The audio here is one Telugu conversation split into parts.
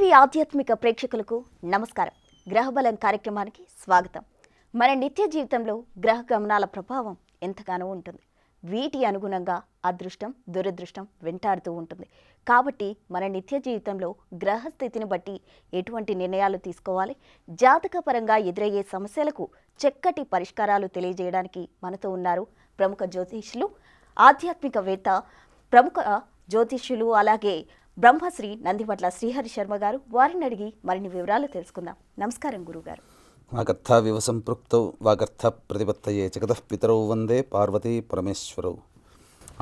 టీవీ ఆధ్యాత్మిక ప్రేక్షకులకు నమస్కారం. గ్రహబలం కార్యక్రమానికి స్వాగతం. మన నిత్య జీవితంలో గ్రహ గమనాల ప్రభావం ఎంతగానో ఉంటుంది. వీటి అనుగుణంగా అదృష్టం దురదృష్టం వెంటాడుతూ ఉంటుంది. కాబట్టి మన నిత్య జీవితంలో గ్రహ స్థితిని బట్టి ఎటువంటి నిర్ణయాలు తీసుకోవాలి, జాతకపరంగా ఎదురయ్యే సమస్యలకు చక్కటి పరిష్కారాలు తెలియజేయడానికి మనతో ఉన్నారు ప్రముఖ జ్యోతిష్యులు, ఆధ్యాత్మికవేత్త, ప్రముఖ జ్యోతిష్యులు, అలాగే బ్రహ్మశ్రీ నందివట్ల శ్రీహరి శర్మ గారు. వారిని అడిగి మరిన్ని వివరాలు తెలుసుకుందాం. నమస్కారం గురుగారు. వాగర్థ వివ సంపృక్తౌ వాగర్థ ప్రతిపత్తయే జగతః పితరౌ వందే పార్వతీ పరమేశ్వరౌ.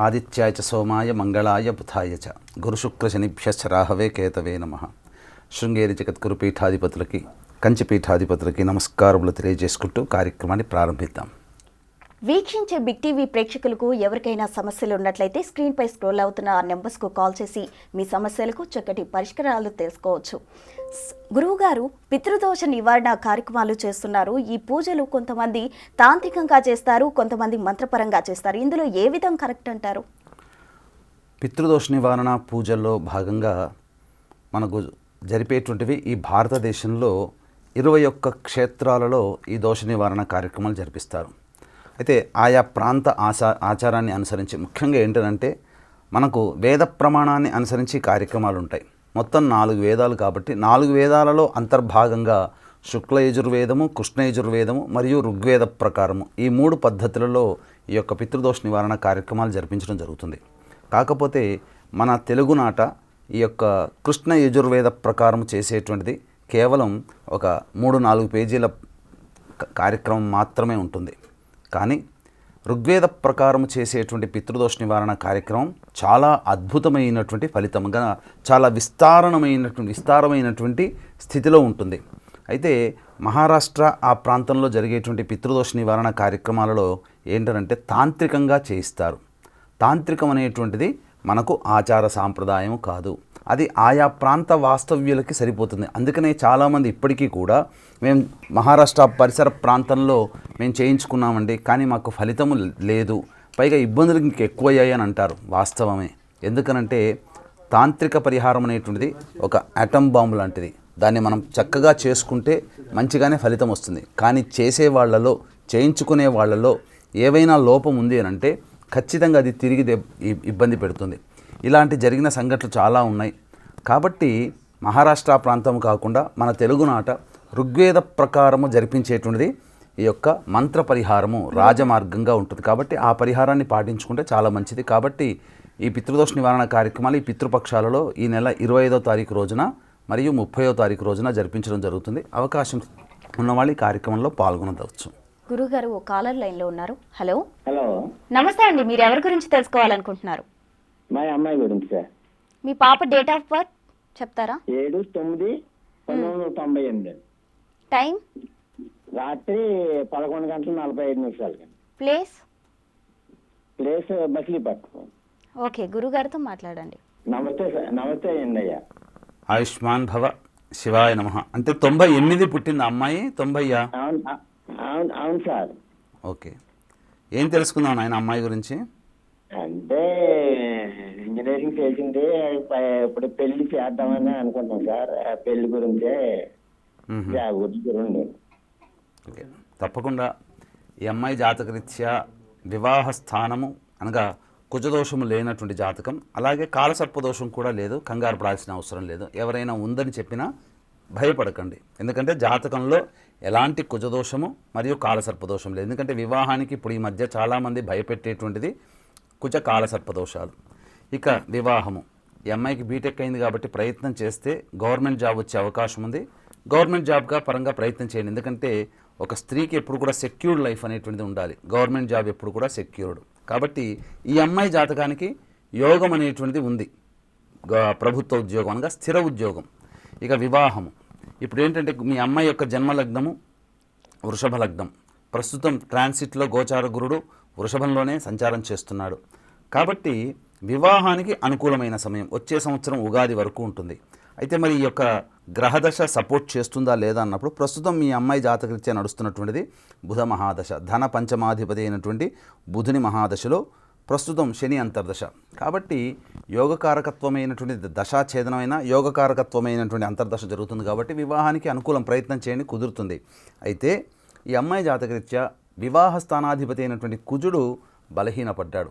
ఆదిత్యాయ చ సోమాయ మంగళాయ బుధాయ చ గురుశుక్ర శనిభ్యశ్చ రాహవే కేతవే నమః. శృంగేరి జగద్గురు పీఠాధిపతులకి, కంచి పీఠాధిపతులకి నమస్కారములు తెలియజేసుకుంటూ కార్యక్రమాన్ని ప్రారంభిద్దాం. వీక్షించే బిగ్ టీవీ ప్రేక్షకులకు ఎవరికైనా సమస్యలు ఉన్నట్లయితే స్క్రీన్పై స్క్రోల్ అవుతున్న ఆ నెంబర్స్కు కాల్ చేసి మీ సమస్యలకు చక్కటి పరిష్కారాలు తెలుసుకోవచ్చు. గురువుగారు, పితృదోష నివారణ కార్యక్రమాలు చేస్తున్నారు. ఈ పూజలు కొంతమంది తాంత్రికంగా చేస్తారు, కొంతమంది మంత్రపరంగా చేస్తారు. ఇందులో ఏ విధం కరెక్ట్ అంటారు? పితృదోష నివారణ పూజల్లో భాగంగా మనకు జరిపేటువంటివి ఈ భారతదేశంలో 21 క్షేత్రాలలో ఈ దోష నివారణ కార్యక్రమాలు జరిపిస్తారు. అయితే ఆయా ప్రాంత ఆచారాన్ని అనుసరించి, ముఖ్యంగా ఏంటంటే మనకు వేద ప్రమాణాన్ని అనుసరించి కార్యక్రమాలు ఉంటాయి. మొత్తం 4 వేదాలు కాబట్టి 4 వేదాలలో అంతర్భాగంగా శుక్ల యజుర్వేదము, కృష్ణ యజుర్వేదము మరియు ఋగ్వేద ప్రకారము ఈ 3 పద్ధతులలో ఈ యొక్క పితృదోష నివారణ కార్యక్రమాలు జరిపించడం జరుగుతుంది. కాకపోతే మన తెలుగునాట ఈ యొక్క కృష్ణ యజుర్వేద ప్రకారం చేసేటువంటిది కేవలం ఒక 3-4 పేజీల కార్యక్రమం మాత్రమే ఉంటుంది. కానీ ఋగ్వేద ప్రకారం చేసేటువంటి పితృదోష నివారణ కార్యక్రమం చాలా అద్భుతమైనటువంటి ఫలితంగా, చాలా విస్తారమైనటువంటి స్థితిలో ఉంటుంది. అయితే మహారాష్ట్ర ఆ ప్రాంతంలో జరిగేటువంటి పితృదోష నివారణ కార్యక్రమాలలో ఏంటంటే తాంత్రికంగా చేయిస్తారు. తాంత్రికం అనేటువంటిది మనకు ఆచార సాంప్రదాయం కాదు, అది ఆయా ప్రాంత వాస్తవ్యులకి సరిపోతుంది. అందుకనే చాలామంది ఇప్పటికీ కూడా మేము మహారాష్ట్ర పరిసర ప్రాంతంలో మేము చేయించుకున్నామండి, కానీ మాకు ఫలితము లేదు, పైగా ఇబ్బందులు ఇంకెక్కువయ్యాయి అని అంటారు. వాస్తవమే. ఎందుకనంటే తాంత్రిక పరిహారం అనేటువంటిది ఒక అటమ్ బాంబు లాంటిది. దాన్ని మనం చక్కగా చేసుకుంటే మంచిగానే ఫలితం వస్తుంది. కానీ చేసే వాళ్ళలో, చేయించుకునే వాళ్ళలో ఏవైనా లోపం ఉంది అని అంటే ఖచ్చితంగా అది తిరిగి ఇబ్బంది పెడుతుంది. ఇలాంటి జరిగిన సంఘటనలు చాలా ఉన్నాయి. కాబట్టి మహారాష్ట్ర ప్రాంతం కాకుండా మన తెలుగునాట ఋగ్వేద ప్రకారము జరిపించేటువంటిది ఈ యొక్క మంత్ర పరిహారము రాజమార్గంగా ఉంటుంది. కాబట్టి ఆ పరిహారాన్ని పాటించుకుంటే చాలా మంచిది. కాబట్టి ఈ పితృదోష నివారణ కార్యక్రమాలు ఈ పితృపక్షాలలో ఈ నెల 25వ తారీఖు రోజున మరియు 30వ తారీఖు రోజున జరిపించడం జరుగుతుంది. అవకాశం ఉన్నవాళ్ళు ఈ కార్యక్రమంలో పాల్గొనవచ్చు. గురుగారు, ఓ కాలర్ లైన్లో ఉన్నారు. హలో. హలో, నమస్తే అండి. మీరు ఎవరి గురించి తెలుసుకోవాలనుకుంటున్నారు? మా అమ్మాయి గురించి సార్. మీ పాప డేట్ ఆఫ్ బర్త్ చెప్తారా? 7/9/1998. టైం? రాత్రి 11:45. ప్లేస్? ప్లేస్ మచిలీపట్నం. ఓకే, గురుగారితో మాట్లాడండి. నమస్తే సార్. నమస్తే అండి అయ్యా. ఆయుష్మాన్ భవ, శివాయ నమః. అంటే 98 పుట్టింది అమ్మాయి? 90? అవును సార్. ఓకే, ఏం తెలుసుకుందాం ఆయన అమ్మాయి గురించి? అంటే ఇంజనీరింగ్ చేసింది, ఇప్పుడు పెళ్లి చేద్దామని అనుకుంటున్నాం సార్. పెళ్లి గురించే గురించి. ఓకే, తప్పకుండా ఈ అమ్మాయి జాతకరీత్యా వివాహ స్థానము అనగా కుజదోషము లేనటువంటి జాతకం, అలాగే కాలసర్పదోషం కూడా లేదు. కంగారు పడాల్సిన అవసరం లేదు. ఎవరైనా ఉందని చెప్పినా భయపడకండి. ఎందుకంటే జాతకంలో ఎలాంటి కుజదోషము మరియు కాలసర్పదోషం లేదు. ఎందుకంటే వివాహానికి ఇప్పుడు ఈ మధ్య చాలామంది భయపెట్టేటువంటిది కుజ కాలసర్పదోషాలు. ఇక వివాహము, ఈ అమ్మాయికి బీటెక్ అయింది కాబట్టి ప్రయత్నం చేస్తే గవర్నమెంట్ జాబ్ వచ్చే అవకాశం ఉంది. గవర్నమెంట్ జాబ్గా పరంగా ప్రయత్నం చేయండి. ఎందుకంటే ఒక స్త్రీకి ఎప్పుడు కూడా సెక్యూర్డ్ లైఫ్ అనేటువంటిది ఉండాలి. గవర్నమెంట్ జాబ్ ఎప్పుడు కూడా సెక్యూర్డ్. కాబట్టి ఈ అమ్మాయి జాతకానికి యోగం అనేటువంటిది ఉంది, ప్రభుత్వ ఉద్యోగం అనగా స్థిర ఉద్యోగం. ఇక వివాహము, ఇప్పుడు ఏంటంటే మీ అమ్మాయి యొక్క జన్మలగ్నము వృషభ లగ్నం. ప్రస్తుతం ట్రాన్సిట్లో గోచార గురుడు వృషభంలోనే సంచారం చేస్తున్నాడు. కాబట్టి వివాహానికి అనుకూలమైన సమయం వచ్చే సంవత్సరం ఉగాది వరకు ఉంటుంది. అయితే మరి ఈ యొక్క గ్రహదశ సపోర్ట్ చేస్తుందా లేదా అన్నప్పుడు ప్రస్తుతం మీ అమ్మాయి జాతకరీత్యా నడుస్తున్నటువంటిది బుధ మహాదశ. ధన పంచమాధిపతి అయినటువంటి బుధుని మహాదశలో ప్రస్తుతం శని అంతర్దశ. కాబట్టి యోగకారకత్వమైనటువంటి దశాఛేదనమైన యోగకారకత్వమైనటువంటి అంతర్దశ జరుగుతుంది కాబట్టి వివాహానికి అనుకూలం, ప్రయత్నం చేయండి, కుదురుతుంది. అయితే ఈ అమ్మాయి జాతకరీత్యా వివాహ స్థానాధిపతి అయినటువంటి కుజుడు బలహీనపడ్డాడు.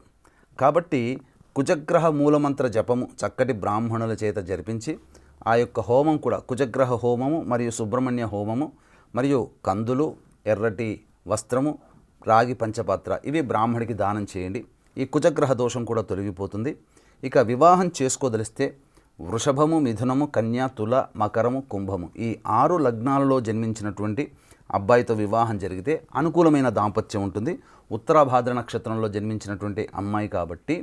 కాబట్టి కుజగ్రహ మూలమంత్ర జపము చక్కటి బ్రాహ్మణుల చేత జరిపించి ఆ యొక్క హోమం కూడా కుజగ్రహ హోమము మరియు సుబ్రహ్మణ్య హోమము మరియు కందులు, ఎర్రటి వస్త్రము, రాగి పంచపాత్ర ఇవి బ్రాహ్మడికి దానం చేయండి. ఈ కుజగ్రహ దోషం కూడా తొలగిపోతుంది. ఇక వివాహం చేసుకోదలిస్తే వృషభము, మిథునము, కన్య, తుల, మకరము, కుంభము ఈ 6 లగ్నాలలో జన్మించినటువంటి అబ్బాయితో వివాహం జరిగితే అనుకూలమైన దాంపత్యం ఉంటుంది. ఉత్తరాభాద్ర నక్షత్రంలో జన్మించినటువంటి అమ్మాయి కాబట్టి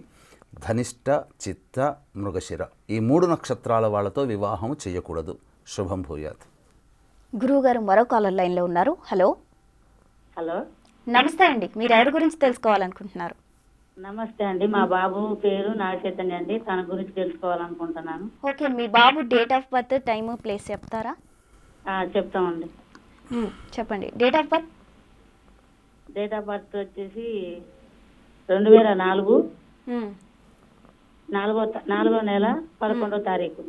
ధనిష్ట, చిత్త, మృగశిర ఈ 3 నక్షత్రాల వాళ్ళతో వివాహం చేయకూడదు. శుభం భూయాత్. గురువుగారు మరో కాలర్ లైన్లో ఉన్నారు. హలో. హలో, నమస్తే అండి. మీరు ఎవరి గురించి తెలుసుకోవాలనుకుంటున్నారు? నమస్తే అండి. మా బాబు పేరు నాగచైతన్య అండి. తన గురించి తెలుసుకోవాలనుకుంటున్నాను. Okay, me Babu date of birth, time, place చెప్తారా? చెప్తామండి. చెప్పండి. Date of birth? Date of birth వచ్చేసి 2004 నాలుగో నెల 11వ తారీఖు.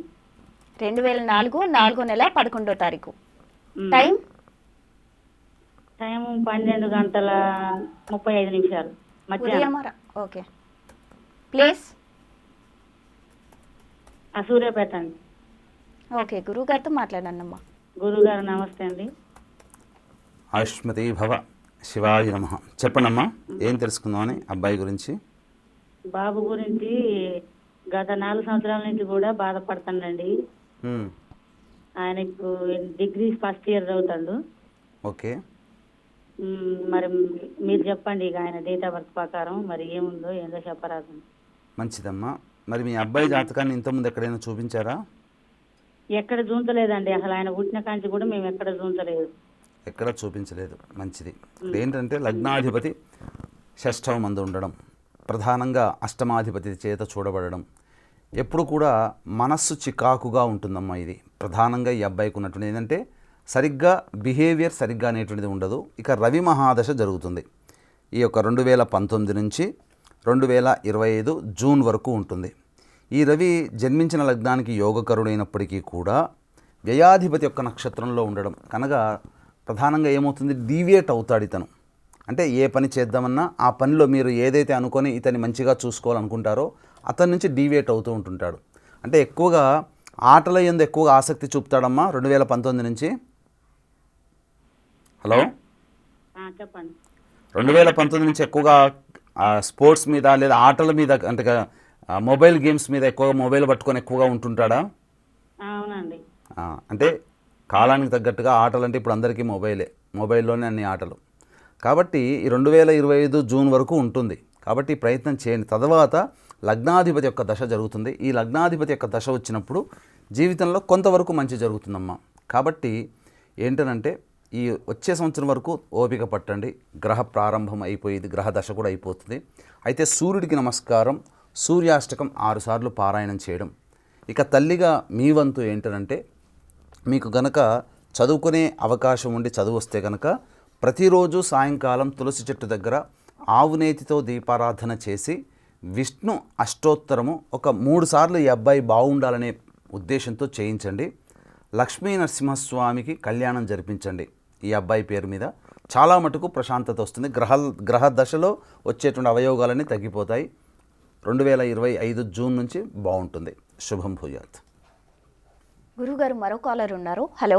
2004 4వ నెల 11వ తారీఖు. టైం? టైం 12:35 మధ్యాహ్నం. ఉదయమరా? ఓకే. ప్లేస్? సూర్యాపేట అండి. ఓకే, గురువుగారితో మాట్లాడండి. గురుగారు నమస్తే అండి. ఆయుష్మతి భవ. శివాయ నమః. చెప్పండమ్మా, ఏం తెలుసుకుందామని అబ్బాయి గురించి? బాబు గురించి గత 4 సంవత్సరాల నుంచి కూడా బాధపడుతానండి. ఆయన ఇప్పుడు డిగ్రీ ఫస్ట్ ఇయర్ చదువుతాడు. ఓకే. మరి మీరు చెప్పండి, ఇక ఆయన డేట్ ఆఫ్ బర్త్ ప్రకారం మరి ఏముందో ఏందో చెప్పరాదు. మంచిదమ్మా. మరి మీ అబ్బాయి జాతకాన్ని ఇంతకుముందు ఎక్కడైనా చూపించారా? ఎక్కడ చూంచలేదండి. అసలు ఆయన పుట్టిన కాంచి కూడా మేము ఎక్కడ చూంచలేదు. ఎక్కడ చూపించలేదు. మంచిది. ఏంటంటే లగ్నాధిపతి షష్ఠవ మందు ఉండడం, ప్రధానంగా అష్టమాధిపతి చేత చూడబడడం, ఎప్పుడు కూడా మనస్సు చికాకుగా ఉంటుందమ్మా. ఇది ప్రధానంగా ఈ అబ్బాయికి ఉన్నటువంటి ఏంటంటే సరిగ్గా బిహేవియర్ సరిగ్గా అనేటువంటిది ఉండదు. ఇక రవి మహాదశ జరుగుతుంది. ఈ యొక్క 2019 నుంచి 2025 జూన్ వరకు ఉంటుంది. ఈ రవి జన్మించిన లగ్నానికి యోగకరుడైనప్పటికీ కూడా వ్యయాధిపతి యొక్క నక్షత్రంలో ఉండడం కనుక ప్రధానంగా ఏమవుతుంది, డీవియేట్ అవుతాడు ఇతను. అంటే ఏ పని చేద్దామన్నా ఆ పనిలో మీరు ఏదైతే అనుకొని ఇతన్ని మంచిగా చూసుకోవాలనుకుంటారో అతని నుంచి డీవియేట్ అవుతూ ఉంటుంటాడు. అంటే ఎక్కువగా ఆటల యందు ఎక్కువగా ఆసక్తి చూపుతాడమ్మా 2019 నుంచి. హలో. చెప్పండి. 2019 నుంచి ఎక్కువగా స్పోర్ట్స్ మీద లేదా ఆటల మీద అంటే మొబైల్ గేమ్స్ మీద ఎక్కువగా మొబైల్ పట్టుకొని ఎక్కువగా ఉంటుంటాడా? అవునండి. అంటే కాలానికి తగ్గట్టుగా ఆటలు అంటే ఇప్పుడు అందరికీ మొబైల్లోనే అన్ని ఆటలు. కాబట్టి ఈ 2025 జూన్ వరకు ఉంటుంది. కాబట్టి ప్రయత్నం చేయండి. తర్వాత లగ్నాధిపతి యొక్క దశ జరుగుతుంది. ఈ లగ్నాధిపతి యొక్క దశ వచ్చినప్పుడు జీవితంలో కొంతవరకు మంచి జరుగుతుందమ్మా. కాబట్టి ఏంటనంటే ఈ వచ్చే సంవత్సరం వరకు ఓపిక పట్టండి. గ్రహ ప్రారంభం అయిపోయింది, గ్రహ దశ కూడా అయిపోతుంది. అయితే సూర్యుడికి నమస్కారం, సూర్యాష్టకం 6 సార్లు పారాయణం చేయడం. ఇక తల్లిగా మీ వంతు ఏంటనంటే మీకు గనక చదువుకునే అవకాశం ఉండి చదువు వస్తే కనుక ప్రతిరోజు సాయంకాలం తులసి చెట్టు దగ్గర ఆవునేతితో దీపారాధన చేసి విష్ణు అష్టోత్తరము ఒక 3 సార్లు ఈ అబ్బాయి బాగుండాలనే ఉద్దేశంతో చేయించండి. లక్ష్మీ నరసింహస్వామికి కళ్యాణం జరిపించండి ఈ అబ్బాయి పేరు మీద. చాలా మటుకు ప్రశాంతత వస్తుంది. గ్రహ దశలో వచ్చేటువంటి అవయోగాలన్నీ తగ్గిపోతాయి. 2025 జూన్ నుంచి బాగుంటుంది. శుభం భూయాత్. గురుగారు మరో కాలర్ ఉన్నారు. హలో.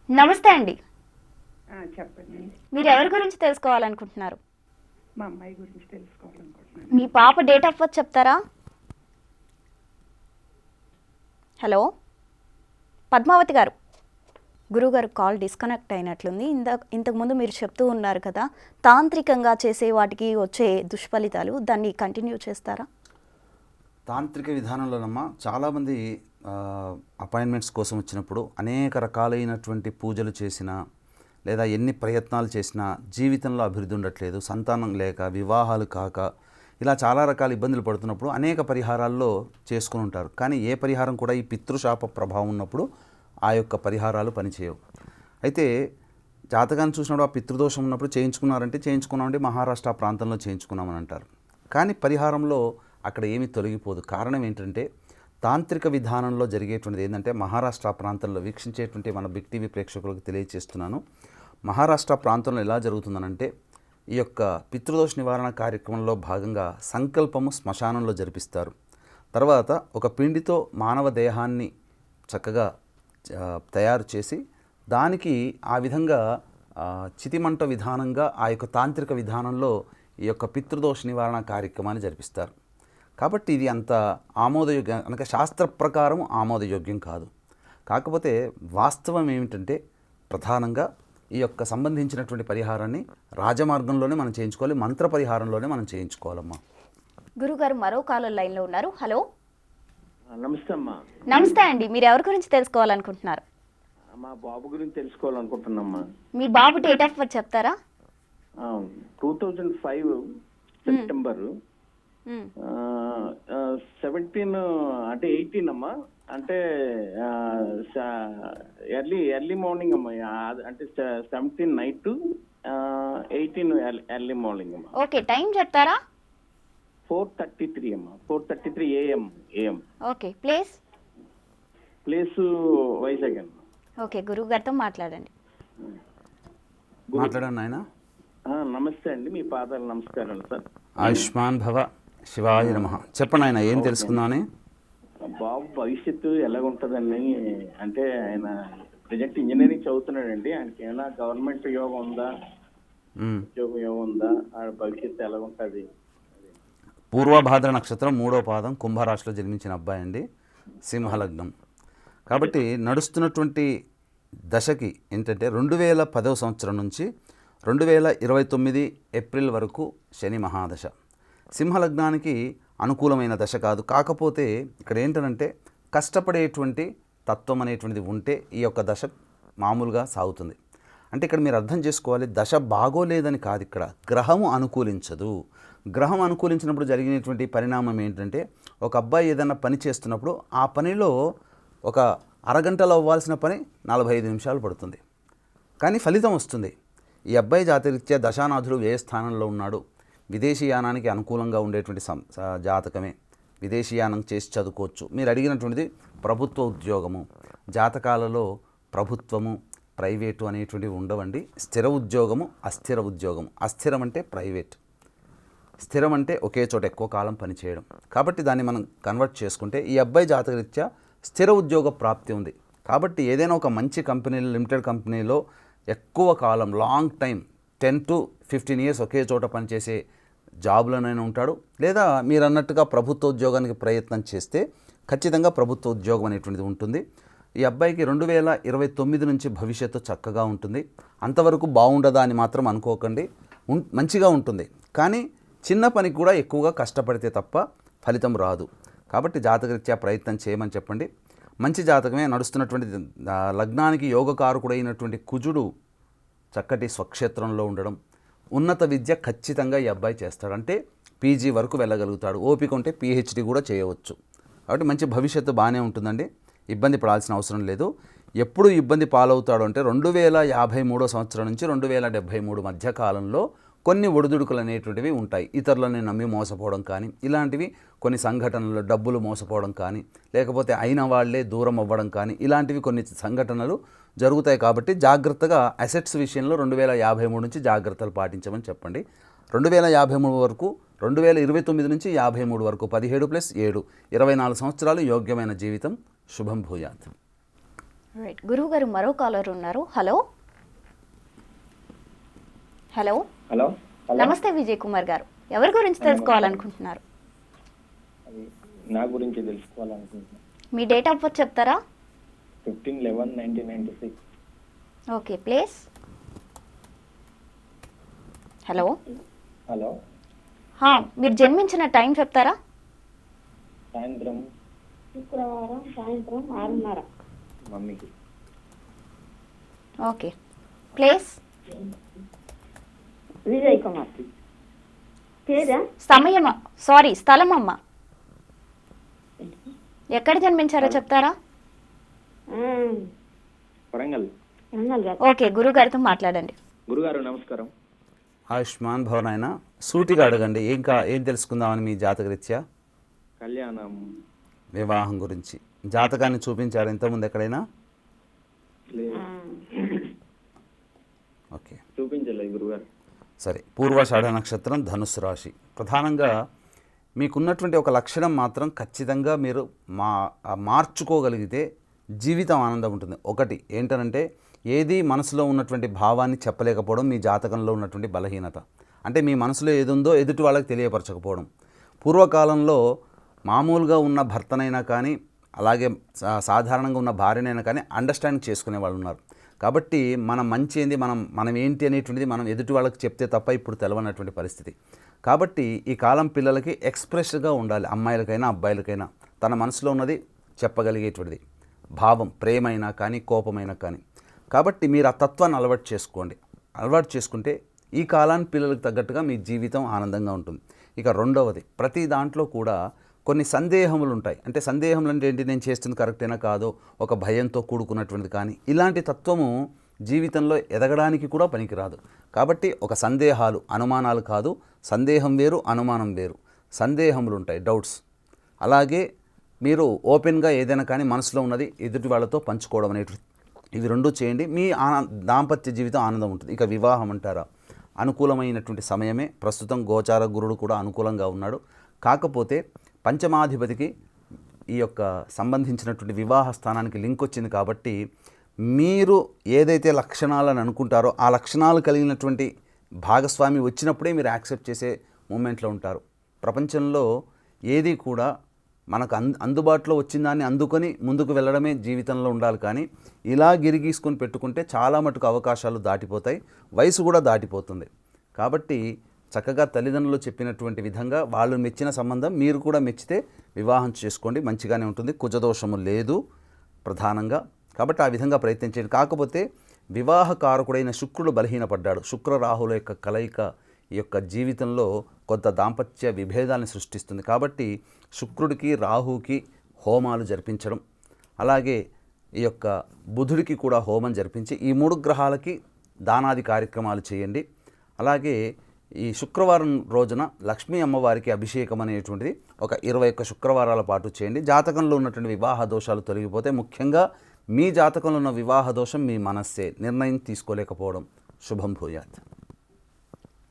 నమస్తే అండి. చెప్పండి. మీరు ఎవరి గురించి తెలుసుకోవాలనుకుంటున్నారు? మా అమ్మాయి గురించి తెలుసుకోవాలనుకుంటున్నాను. మీ పాప డేట్ ఆఫ్ బర్త్ చెప్తారా? హలో పద్మావతి గారు. గురుగారు కాల్ డిస్కనెక్ట్ అయినట్లుంది. ఇంతకుముందు మీరు చెప్తూ ఉన్నారు కదా తాంత్రికంగా చేసే వాటికి వచ్చే దుష్ఫలితాలు, దాన్ని కంటిన్యూ చేస్తారా? తాంత్రిక విధానంలోనమ్మా చాలామంది అపాయింట్మెంట్స్ కోసం వచ్చినప్పుడు అనేక రకాలైనటువంటి పూజలు చేసినా లేదా ఎన్ని ప్రయత్నాలు చేసినా జీవితంలో అభివృద్ధి ఉండట్లేదు, సంతానం లేక, వివాహాలు కాక, ఇలా చాలా రకాల ఇబ్బందులు పడుతున్నప్పుడు అనేక పరిహారాల్లో చేసుకుని ఉంటారు. కానీ ఏ పరిహారం కూడా ఈ పితృశాప ప్రభావం ఉన్నప్పుడు ఆ యొక్క పరిహారాలు పనిచేయవు. అయితే జాతకాన్ని చూసినప్పుడు ఆ పితృదోషం ఉన్నప్పుడు చేయించుకున్నారంటే చేయించుకున్నామంటే మహారాష్ట్ర ప్రాంతంలో చేయించుకున్నామని అంటారు. కానీ పరిహారంలో అక్కడ ఏమీ తొలగిపోదు. కారణం ఏంటంటే తాంత్రిక విధానంలో జరిగేటువంటిది ఏంటంటే మహారాష్ట్ర ప్రాంతంలో వీక్షించేటువంటి మన బిగ్ టీవీ ప్రేక్షకులకు తెలియజేస్తున్నాను. మహారాష్ట్ర ప్రాంతంలో ఎలా జరుగుతుందనంటే ఈ యొక్క పితృదోష నివారణ కార్యక్రమంలో భాగంగా సంకల్పము శ్మశానంలో జరిపిస్తారు. తర్వాత ఒక పిండితో మానవ దేహాన్ని చక్కగా తయారు చేసి దానికి ఆ విధంగా చితిమంట విధానంగా ఆ యొక్క తాంత్రిక విధానంలో ఈ యొక్క పితృదోష నివారణ కార్యక్రమాన్ని జరిపిస్తారు. కాబట్టి ఇది అంత ఆమోదయోగ్యం అనగా శాస్త్ర ప్రకారం ఆమోదయోగ్యం కాదు. కాకపోతే వాస్తవం ఏమిటంటే ప్రధానంగా ఈ యొక్క సంబంధించినటువంటి పరిహారాన్ని రాజమార్గంలోనే మనం చేయించుకోవాలి, మంత్ర పరిహారంలోనే మనం చేయించుకోవాలమ్మా. గురుగారు మరో కాలర్ లైన్లో ఉన్నారు. హలో, నమస్తే అమ్మా. నమస్తే అండి. మీరు ఎవరి గురించి తెలుసుకోవాలనుకుంటున్నారు? మా బాబు గురించి తెలుసుకోవాలనుకుంటున్నామ్మా. మీ బాబు డేట్ ఆఫ్ బర్త్ చెప్తారా? 2005 సెప్టెంబర్ 17 అంటే 18 అమ్మా. అంటే ఎర్లీ మార్నింగ్ అమ్మా. అంటే 17 నైట్ 18 ఎర్లీ మార్నింగ్ అమ్మా. ఓకే, టైం చెప్తారా? 4:33 అమ్మా. 4:33 AM. ఓకే, ప్లేస్ వైజాగ్ అమ్మా. ఓకే, గురువు గారితో మాట్లాడండి. మాట్లాడండి నాయన. నమస్తే అండి, మీ పాదాలు నమస్కారాలు సార్. ఆయుష్మాన్ భవ, శివాయ నమః. చెప్పండి ఆయన, ఏం తెలుసుకుందామని. బాబు భవిష్యత్తు ఎలాగుంటుందని, అంటే ఆయన ప్రజెంట్ ఇంజనీరింగ్ చదువుతున్నాడండి. ఆయనకి ఏమైనా గవర్నమెంట్ యోగం ఉందా, ఉద్యోగం యోగం ఉందా, ఆ భవిష్యత్తు ఎలాగుంటుంది? పూర్వభాద్ర నక్షత్రం 3వ పాదం కుంభరాశిలో జన్మించిన అబ్బాయి అండి, సింహలగ్నం. కాబట్టి నడుస్తున్నటువంటి దశకి ఏంటంటే 2010వ సంవత్సరం నుంచి 2029 ఏప్రిల్ వరకు శని మహాదశ. సింహలగ్నానికి అనుకూలమైన దశ కాదు. కాకపోతే ఇక్కడ ఏంటంటే కష్టపడేటువంటి తత్వం అనేటువంటిది ఉంటే ఈ యొక్క దశ మామూలుగా సాగుతుంది. అంటే ఇక్కడ మీరు అర్థం చేసుకోవాలి, దశ బాగోలేదని కాదు, ఇక్కడ గ్రహము అనుకూలించదు. గ్రహం అనుకూలించినప్పుడు జరిగినటువంటి పరిణామం ఏంటంటే ఒక అబ్బాయి ఏదైనా పని చేస్తున్నప్పుడు ఆ పనిలో ఒక అరగంటలో అవ్వాల్సిన పని 45 నిమిషాలు పడుతుంది, కానీ ఫలితం వస్తుంది. ఈ అబ్బాయి జాతరీత్యా దశానాథుడు ఏ స్థానంలో ఉన్నాడు, విదేశీయానానికి అనుకూలంగా ఉండేటువంటి జాతకమే, విదేశీయానం చేసి చదువుకోవచ్చు. మీరు అడిగినటువంటిది ప్రభుత్వ ఉద్యోగము. జాతకాలలో ప్రభుత్వము ప్రైవేటు అనేటువంటివి ఉండవండి. స్థిర ఉద్యోగము, అస్థిర ఉద్యోగము. అస్థిరం అంటే ప్రైవేట్, స్థిరం అంటే ఒకే చోట ఎక్కువ కాలం పనిచేయడం. కాబట్టి దాన్ని మనం కన్వర్ట్ చేసుకుంటే ఈ అబ్బాయి జాతకరీత్యా స్థిర ఉద్యోగ ప్రాప్తి ఉంది. కాబట్టి ఏదైనా ఒక మంచి కంపెనీలో, లిమిటెడ్ కంపెనీలో ఎక్కువ కాలం, లాంగ్ టైం 10 to 15 years ఒకే చోట పనిచేసే జాబ్లోనైనా ఉంటాడు. లేదా మీరు అన్నట్టుగా ప్రభుత్వ ఉద్యోగానికి ప్రయత్నం చేస్తే ఖచ్చితంగా ప్రభుత్వ ఉద్యోగం అనేటువంటిది ఉంటుంది. ఈ అబ్బాయికి 2029 నుంచి భవిష్యత్తు చక్కగా ఉంటుంది. అంతవరకు బాగుండదా అని మాత్రం అనుకోకండి, మంచిగా ఉంటుంది. కానీ చిన్న పనికి కూడా ఎక్కువగా కష్టపడితే తప్ప ఫలితం రాదు. కాబట్టి జాతకరీత్యా ప్రయత్నం చేయమని చెప్పండి. మంచి జాతకమే. నడుస్తున్నటువంటి లగ్నానికి యోగకారకుడైనటువంటి కుజుడు చక్కటి స్వక్షేత్రంలో ఉండడం, ఉన్నత విద్య ఖచ్చితంగా ఈ అబ్బాయి చేస్తాడు. అంటే పీజీ వరకు వెళ్ళగలుగుతాడు. ఓపిక ఉంటే పిహెచ్డి కూడా చేయవచ్చు. కాబట్టి మంచి భవిష్యత్తు బాగానే ఉంటుందండి, ఇబ్బంది పడాల్సిన అవసరం లేదు. ఎప్పుడు ఇబ్బంది పాలవుతాడు అంటే 2053 సంవత్సరం నుంచి 2073 మధ్య కాలంలో కొన్ని ఒడిదుడుకులు అనేటువంటివి ఉంటాయి. ఇతరులని నమ్మి మోసపోవడం కానీ, ఇలాంటివి కొన్ని సంఘటనలు, డబ్బులు మోసపోవడం కానీ, లేకపోతే అయిన వాళ్ళే దూరం అవ్వడం కానీ, ఇలాంటివి కొన్ని సంఘటనలు జరుగుతాయి. కాబట్టి జాగ్రత్తగా అసెట్స్ విషయంలో 2053 నుంచి జాగ్రత్తలు పాటించమని చెప్పండి. 2053 వరకు, 2029 నుంచి 53 వరకు 17 + 7 24 సంవత్సరాలు యోగ్యమైన జీవితం. శుభం భూయాత్. రైట్, గురువు గారు మరో కాలర్ ఉన్నారు. Hello hello hello. నమస్తే విజయ్ కుమార్ గారు. ఎవరి గురించి తెలుసుకోవాలనుకుంటున్నారు? నా గురించి తెలుసుకోవాలనుకుంటున్నాను. మీ డేట్ ఆఫ్ బర్త్ చెప్తారా? 15/11/1996. Okay, place. హలో. హలో. మీరు జన్మించిన టైం చెప్తారా? సాయంత్రం శుక్రవారం సాయంత్రం 6:30. మమ్మీకి. Okay, place. విజయ్ కుమార్. పేరా? సమయం, సారీ, స్థలం అమ్మ. ఎక్కడ జన్మించారో చెప్తారా? వరంగల్. ఓకే, గురుగారితో మాట్లాడండి. గురుగారు నమస్కారం. ఆయుష్మాన్ భవన్ ఆయన సూటిగా అడగండి, ఏం తెలుసుకుందామని మీ జాతకరీత్యా. కళ్యాణం వివాహం గురించి జాతకాన్ని చూపించారు ఇంతకుముందు ఎక్కడైనా? ఓకే, చూపించలేదు గురుగారు. సరే. పూర్వాషాఢ నక్షత్రం, ధనుస్సు రాశి. ప్రధానంగా మీకున్నటువంటి ఒక లక్షణం మాత్రం ఖచ్చితంగా మీరు మార్చుకోగలిగితే జీవితం ఆనందం ఉంటుంది. ఒకటి ఏంటనంటే, ఏది మనసులో ఉన్నటువంటి భావాన్ని చెప్పలేకపోవడం మీ జాతకంలో ఉన్నటువంటి బలహీనత. అంటే మీ మనసులో ఏది ఉందో ఎదుటి వాళ్ళకి తెలియపరచకపోవడం. పూర్వకాలంలో మామూలుగా ఉన్న భర్తనైనా కానీ, అలాగే సాధారణంగా ఉన్న భార్యనైనా కానీ అండర్స్టాండింగ్ చేసుకునే వాళ్ళు ఉన్నారు. కాబట్టి మనం మంచి ఏంది, మనం ఏంటి అనేటువంటిది మనం ఎదుటి వాళ్ళకి చెప్తే తప్ప ఇప్పుడు తెలవనటువంటి పరిస్థితి. కాబట్టి ఈ కాలం పిల్లలకి ఎక్స్ప్రెస్గా ఉండాలి. అమ్మాయిలకైనా అబ్బాయిలకైనా తన మనసులో ఉన్నది చెప్పగలిగేటువంటిది భావం, ప్రేమైనా కానీ కోపమైనా కానీ. కాబట్టి మీరు ఆ తత్వాన్ని అలవాటు చేసుకుంటే ఈ కాలానికి పిల్లలకు తగ్గట్టుగా మీ జీవితం ఆనందంగా ఉంటుంది. ఇక రెండవది, ప్రతి దాంట్లో కూడా కొన్ని సందేహములు ఉంటాయి. అంటే సందేహములు అంటే ఏంటి, నేను చేస్తుంది కరెక్టేనా కాదో ఒక భయంతో కూడుకున్నటువంటిది. కానీ ఇలాంటి తత్వము జీవితంలో ఎదగడానికి కూడా పనికిరాదు. కాబట్టి ఒక సందేహాలు, అనుమానాలు కాదు, సందేహం వేరు, అనుమానం వేరు. సందేహములు ఉంటాయి, డౌట్స్. అలాగే మీరు ఓపెన్గా ఏదైనా కానీ మనసులో ఉన్నది ఎదుటి వాళ్ళతో పంచుకోవడం అనేటువంటి, ఇవి రెండూ చేయండి. మీ దాంపత్య జీవితం ఆనందం ఉంటుంది. ఇక వివాహం అంటారా, అనుకూలమైనటువంటి సమయమే. ప్రస్తుతం గోచార గురుడు కూడా అనుకూలంగా ఉన్నాడు. కాకపోతే పంచమాధిపతికి ఈ యొక్క సంబంధించినటువంటి వివాహ స్థానానికి లింక్ వచ్చింది. కాబట్టి మీరు ఏదైతే లక్షణాలను అనుకుంటారో ఆ లక్షణాలు కలిగినటువంటి భాగస్వామి వచ్చినప్పుడే మీరు యాక్సెప్ట్ చేసే మూమెంట్లో ఉంటారు. ప్రపంచంలో ఏది కూడా మనకు అందుబాటులో వచ్చిన దాన్ని అందుకొని ముందుకు వెళ్ళడమే జీవితంలో ఉండాలి. కానీ ఇలా గిరిగీసుకొని పెట్టుకుంటే చాలా మటుకు అవకాశాలు దాటిపోతాయి, వయసు కూడా దాటిపోతుంది. కాబట్టి చక్కగా తల్లిదండ్రులు చెప్పినటువంటి విధంగా వాళ్ళు మెచ్చిన సంబంధం మీరు కూడా మెచ్చితే వివాహం చేసుకోండి, మంచిగానే ఉంటుంది. కుజదోషము లేదు ప్రధానంగా. కాబట్టి ఆ విధంగా ప్రయత్నించండి. కాకపోతే వివాహకారకుడైన శుక్రుడు బలహీనపడ్డాడు. శుక్ర రాహుల యొక్క కలయిక ఈ యొక్క జీవితంలో కొంత దాంపత్య విభేదాలను సృష్టిస్తుంది. కాబట్టి శుక్రుడికి రాహుకి హోమాలు జరిపించడం, అలాగే ఈ యొక్క బుధుడికి కూడా హోమం జరిపించి ఈ 3 గ్రహాలకి దానాది కార్యక్రమాలు చేయండి. అలాగే ఈ శుక్రవారం రోజున లక్ష్మీ అమ్మవారికి అభిషేకం అనేటువంటిది ఒక 21 శుక్రవారాల పాటు చేయండి. జాతకంలో ఉన్నటువంటి వివాహ దోషాలు తొలగిపోతే, ముఖ్యంగా మీ జాతకంలో ఉన్న వివాహ దోషం మీ మనస్సే, నిర్ణయం తీసుకోలేకపోవడం. శుభం భూయాత్.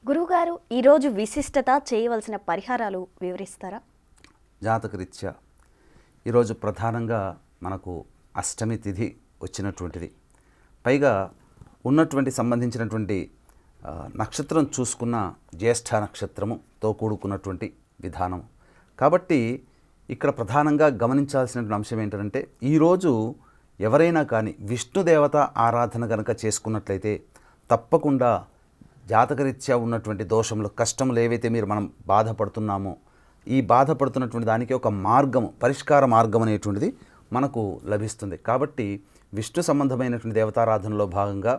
గురువుగారు, ఈరోజు విశిష్టత, చేయవలసిన పరిహారాలు వివరిస్తారా? జాతకరీత్యా ఈరోజు ప్రధానంగా మనకు అష్టమి తిథి వచ్చినటువంటిది. పైగా ఉన్నటువంటి సంబంధించినటువంటి నక్షత్రం చూసుకున్న జ్యేష్ఠ నక్షత్రముతో కూడుకున్నటువంటి విధానం. కాబట్టి ఇక్కడ ప్రధానంగా గమనించాల్సినటువంటి అంశం ఏంటంటే, ఈరోజు ఎవరైనా కానీ విష్ణుదేవత ఆరాధన కనుక చేసుకున్నట్లయితే తప్పకుండా జాతకరీత్యా ఉన్నటువంటి దోషములు, కష్టములు ఏవైతే మనం బాధపడుతున్నామో ఈ బాధపడుతున్నటువంటి దానికి ఒక మార్గము, పరిష్కార మార్గం అనేటువంటిది మనకు లభిస్తుంది. కాబట్టి విష్ణు సంబంధమైనటువంటి దేవతారాధనలో భాగంగా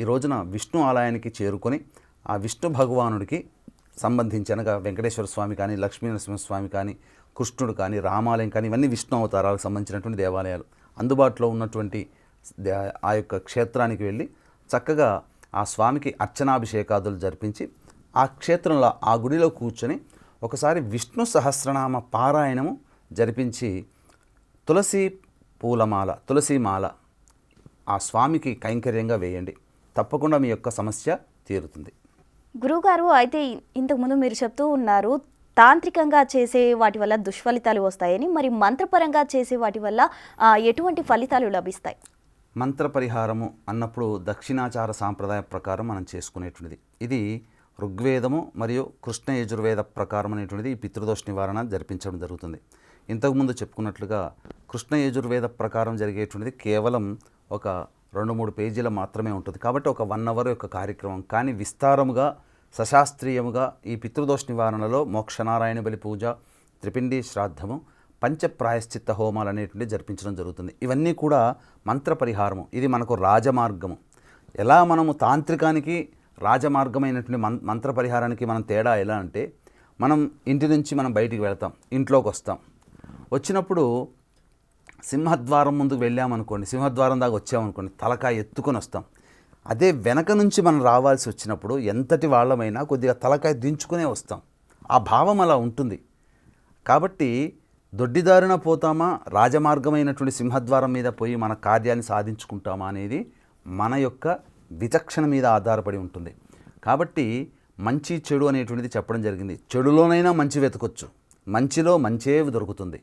ఈ రోజున విష్ణు ఆలయానికి చేరుకొని ఆ విష్ణు భగవానుడికి సంబంధించి, అనగా వెంకటేశ్వర స్వామి కానీ, లక్ష్మీనరసింహస్వామి కానీ, కృష్ణుడు కానీ, రామాలయం కానీ, ఇవన్నీ విష్ణు అవతారాలకు సంబంధించినటువంటి దేవాలయాలు. అందుబాటులో ఉన్నటువంటి ఆ యొక్క క్షేత్రానికి వెళ్ళి చక్కగా ఆ స్వామికి అర్చనాభిషేకాదులు జరిపించి ఆ క్షేత్రంలో ఆ గుడిలో కూర్చొని ఒకసారి విష్ణు సహస్రనామ పారాయణము జరిపించి తులసి పూలమాల, తులసిమాల ఆ స్వామికి కైంకర్యంగా వేయండి. తప్పకుండా మీ యొక్క సమస్య తీరుతుంది. గురువుగారు, అయితే ఇంతకుముందు మీరు చెప్తూ ఉన్నారు తాంత్రికంగా చేసే వాటి వల్ల దుష్ఫలితాలు వస్తాయని. మరి మంత్రపరంగా చేసే వాటి వల్ల ఎటువంటి ఫలితాలు లభిస్తాయి? మంత్ర పరిహారము అన్నప్పుడు దక్షిణాచార సాంప్రదాయ ప్రకారం మనం చేసుకునేటువంటిది. ఇది ఋగ్వేదము మరియు కృష్ణ యజుర్వేద ప్రకారం అనేటువంటిది ఈ పితృదోష నివారణ జరిపించడం జరుగుతుంది. ఇంతకుముందు చెప్పుకున్నట్లుగా కృష్ణ యజుర్వేద ప్రకారం జరిగేటువంటిది కేవలం ఒక 2-3 పేజీలు మాత్రమే ఉంటుంది. కాబట్టి ఒక 1 అవర్ యొక్క కార్యక్రమం. కానీ విస్తారముగా, సశాస్త్రీయముగా ఈ పితృదోష నివారణలో మోక్షనారాయణ బలి పూజ, త్రిపిండి శ్రాద్ధము, పంచప్రాయశ్చిత్త హోమాలు అనేటువంటివి జరిపించడం జరుగుతుంది. ఇవన్నీ కూడా మంత్ర పరిహారము. ఇది మనకు రాజమార్గము. ఎలా మనము తాంత్రికానికి రాజమార్గమైనటువంటి మంత్ర పరిహారానికి మనం తేడా ఎలా అంటే, మనం ఇంటి నుంచి మనం బయటికి వెళ్తాం, ఇంట్లోకి వస్తాం. వచ్చినప్పుడు సింహద్వారం ముందుకు వెళ్ళామనుకోండి, సింహద్వారం దాకా వచ్చామనుకోండి, తలకాయ ఎత్తుకొని వస్తాం. అదే వెనక నుంచి మనం రావాల్సి వచ్చినప్పుడు ఎంతటి వాళ్ళమైనా కొద్దిగా తలకాయ దించుకునే వస్తాం. ఆ భావం అలా ఉంటుంది. కాబట్టి దొడ్డిదారిన పోతామా, రాజమార్గమైనటువంటి సింహద్వారం మీద పోయి మన కార్యాన్ని సాధించుకుంటామా అనేది మన యొక్క విచక్షణ మీద ఆధారపడి ఉంటుంది. కాబట్టి మంచి చెడు అనేటువంటిది చెప్పడం జరిగింది. చెడులోనైనా మంచి వెతకొచ్చు, మంచిలో మంచే దొరుకుతుంది.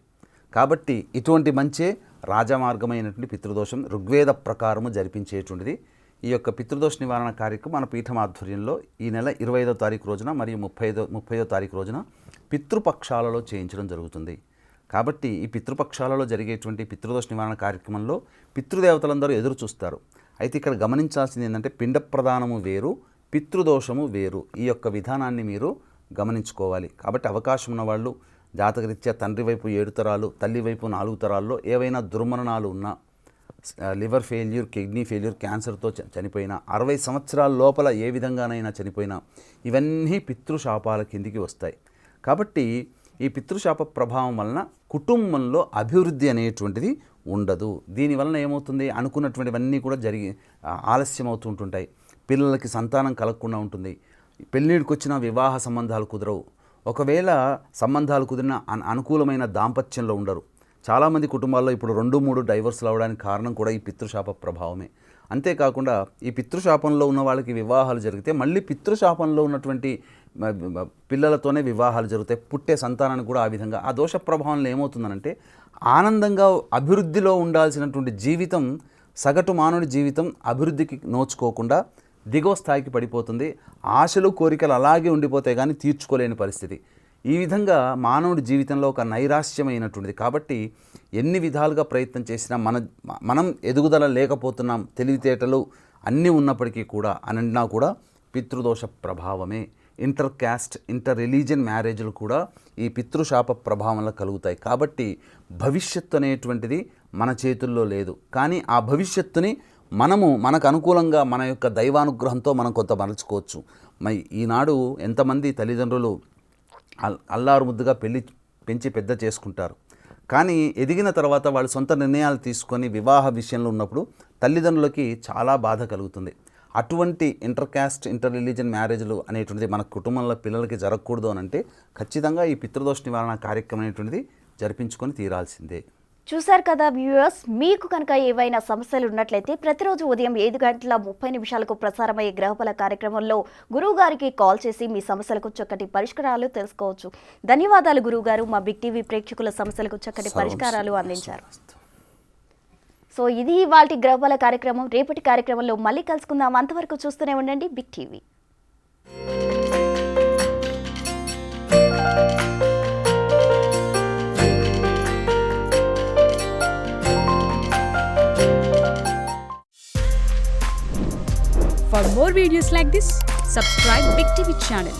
కాబట్టి ఇటువంటి మంచే రాజమార్గమైనటువంటి పితృదోషం ఋగ్వేద ప్రకారము జరిపించేటువంటిది. ఈ యొక్క పితృదోష నివారణ కార్యక్రమం మన పీఠం ఆధ్వర్యంలో ఈ నెల 25వ తారీఖు రోజున మరియు 30వ తారీఖు రోజున పితృపక్షాలలో చేయించడం జరుగుతుంది. కాబట్టి ఈ పితృపక్షాలలో జరిగేటువంటి పితృదోష నివారణ కార్యక్రమంలో పితృదేవతలందరూ ఎదురు చూస్తారు. అయితే ఇక్కడ గమనించాల్సింది ఏంటంటే పిండ ప్రదానము వేరు, పితృదోషము వేరు. ఈ యొక్క విధానాన్ని మీరు గమనించుకోవాలి. కాబట్టి అవకాశం ఉన్న వాళ్ళు జాతకరీత్యా తండ్రి వైపు 7 తరాలు, తల్లి వైపు 4 తరాల్లో ఏవైనా దుర్మరణాలు ఉన్నా, లివర్ ఫెయిల్యూర్, కిడ్నీ ఫెయిల్యూర్, క్యాన్సర్తో చనిపోయినా, 60 సంవత్సరాల లోపల ఏ విధంగానైనా చనిపోయినా, ఇవన్నీ పితృశాపాల కిందికి వస్తాయి. కాబట్టి ఈ పితృశాప ప్రభావం వలన కుటుంబంలో అభివృద్ధి అనేటువంటిది ఉండదు. దీనివలన ఏమవుతుంది, అనుకున్నటువంటివన్నీ కూడా ఆలస్యం అవుతుంటుంటాయి. పిల్లలకి సంతానం కలగకుండా ఉంటుంది. పెళ్ళిడికి వచ్చిన వివాహ సంబంధాలు కుదరవు. ఒకవేళ సంబంధాలు కుదిరిన అనుకూలమైన దాంపత్యంలో ఉండరు. చాలామంది కుటుంబాల్లో ఇప్పుడు 2-3 డైవర్స్లు అవడానికి కారణం కూడా ఈ పితృశాప ప్రభావమే. అంతేకాకుండా ఈ పితృశాపంలో ఉన్న వాళ్ళకి వివాహాలు జరిగితే మళ్ళీ పితృశాపంలో ఉన్నటువంటి పిల్లలతోనే వివాహాలు జరుగుతాయి. పుట్టే సంతానానికి కూడా ఆ విధంగా ఆ దోష ప్రభావంలో ఏమవుతుందనంటే ఆనందంగా అభివృద్ధిలో ఉండాల్సినటువంటి జీవితం, సగటు మానవుడి జీవితం అభివృద్ధికి నోచుకోకుండా దిగువ స్థాయికి పడిపోతుంది. ఆశలు కోరికలు అలాగే ఉండిపోతాయి కానీ తీర్చుకోలేని పరిస్థితి. ఈ విధంగా మానవుడి జీవితంలో ఒక నైరాశ్యమైనటువంటిది. కాబట్టి ఎన్ని విధాలుగా ప్రయత్నం చేసినా మనం ఎదుగుదల లేకపోతున్నాం. తెలివితేటలు అన్నీ ఉన్నప్పటికీ కూడా అన్నా కూడా పితృదోష ప్రభావమే. ఇంటర్ క్యాస్ట్, ఇంటర్ రిలీజియన్ మ్యారేజ్లు కూడా ఈ పితృశాప ప్రభావంలో కలుగుతాయి. కాబట్టి భవిష్యత్తు అనేటువంటిది మన చేతుల్లో లేదు. కానీ ఆ భవిష్యత్తుని మనకు అనుకూలంగా మన యొక్క దైవానుగ్రహంతో మనం కొంత మలుచుకోవచ్చు. మరి ఈనాడు ఎంతమంది తల్లిదండ్రులు అల్లారు ముద్దుగా పెంచి పెద్ద చేసుకుంటారు. కానీ ఎదిగిన తర్వాత వాళ్ళు సొంత నిర్ణయాలు తీసుకొని వివాహ విషయంలో ఉన్నప్పుడు తల్లిదండ్రులకి చాలా బాధ కలుగుతుంది. అటువంటి ఇంటర్ క్యాస్ట్, ఇంటర్ రిలీజియన్ మ్యారేజ్లు అనేటువంటిది మన కుటుంబంలో పిల్లలకి జరగకూడదు అని అంటే ఖచ్చితంగా ఈ పితృదోష నివారణ కార్యక్రమం అనేటువంటిది జరిపించుకొని తీరాల్సిందే. చూశారు కదా వ్యూయర్స్, మీకు కనుక ఏవైనా సమస్యలు ఉన్నట్లయితే ప్రతిరోజు ఉదయం 7:30 ప్రసారమయ్యే గ్రహబల కార్యక్రమంలో గురువుగారికి కాల్ చేసి మీ సమస్యలకు చక్కటి పరిష్కారాలు తెలుసుకోవచ్చు. ధన్యవాదాలు గురువుగారు, మా బిగ్ టీవీ ప్రేక్షకుల సమస్యలకు చక్కటి పరిష్కారాలు అందించారు. సో ఇది ఇవాల్టి గ్రహబల కార్యక్రమం. రేపటి కార్యక్రమంలో మళ్ళీ కలుసుకుందాం. అంతవరకు చూస్తూనే ఉండండి big TV. For more videos like this, subscribe Big TV channel.